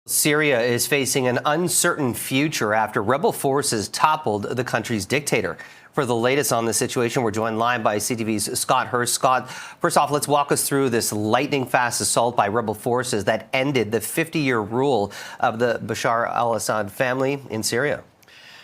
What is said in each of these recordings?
Syria is facing an uncertain future after rebel forces toppled the country's dictator. For the latest on the situation, we're joined live by CTV's Scott Hurst. Scott, first off, let's walk us through this lightning-fast assault by rebel forces that ended the 50-year rule of the Bashar al-Assad family in Syria.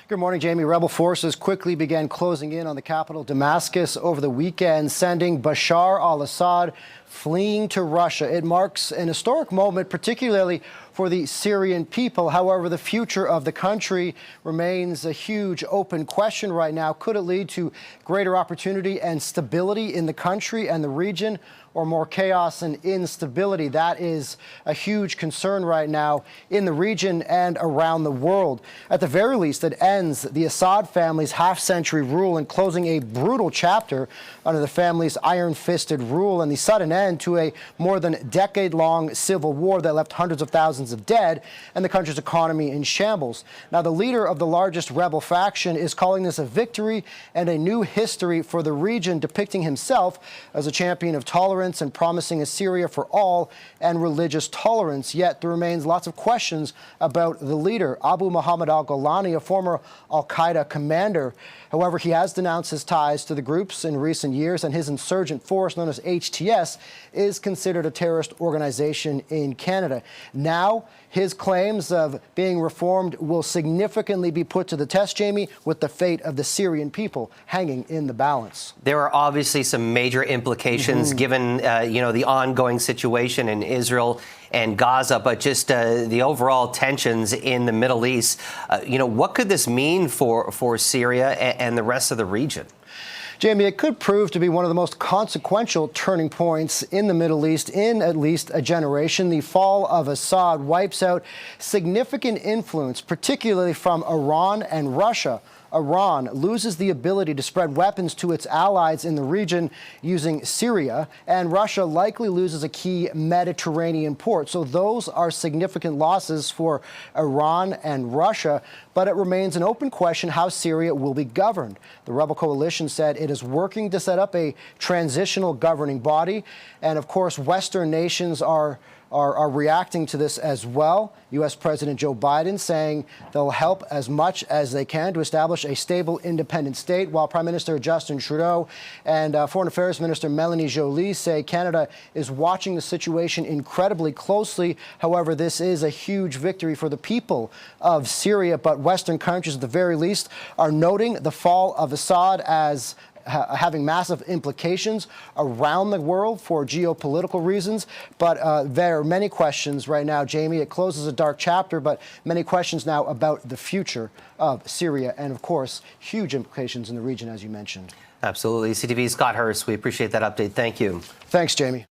Good morning, Jamie. Rebel forces quickly began closing in on the capital, Damascus, over the weekend, sending Bashar al-Assad fleeing to Russia. It marks an historic moment, particularly for the Syrian people. However, the future of the country remains a huge open question right now. Could it lead to greater opportunity and stability in the country and the region, or more chaos and instability? That is a huge concern right now in the region and around the world. At the very least, it ends the Assad family's half-century rule and closing a brutal chapter under the family's iron-fisted rule and the sudden end to a more than decade-long civil war that left hundreds of thousands of dead and the country's economy in shambles. Now, the leader of the largest rebel faction is calling this a victory and a new history for the region, depicting himself as a champion of tolerance and promising a Syria for all and religious tolerance. Yet there remains lots of questions about the leader, Abu Muhammad al-Golani, a former al-Qaeda commander. However, he has denounced his ties to the groups in recent years, and his insurgent force, known as HTS, is considered a terrorist organization in Canada. Now, his claims of being reformed will significantly be put to the test, Jamie, with the fate of the Syrian people hanging in the balance. There are obviously some major implications given, the ongoing situation in Israel and Gaza, but just the overall tensions in the Middle East. What could this mean for Syria and the rest of the region? Jamie, it could prove to be one of the most consequential turning points in the Middle East in at least a generation. The fall of Assad wipes out significant influence, particularly from Iran and Russia. Iran loses the ability to spread weapons to its allies in the region using Syria, and Russia likely loses a key Mediterranean port. So those are significant losses for Iran and Russia, but it remains an open question how Syria will be governed. The rebel coalition said it is working to set up a transitional governing body, and of course Western nations are reacting to this as well. U.S. President Joe Biden saying they'll help as much as they can to establish a stable, independent state, while Prime Minister Justin Trudeau and Foreign Affairs Minister Melanie Joly say Canada is watching the situation incredibly closely. However, this is a huge victory for the people of Syria, but Western countries at the very least are noting the fall of Assad as having massive implications around the world for geopolitical reasons. But there are many questions right now, Jamie. It closes a dark chapter, but many questions now about the future of Syria and, of course, huge implications in the region, as you mentioned. Absolutely. CTV's Scott Hurst, we appreciate that update. Thank you. Thanks, Jamie.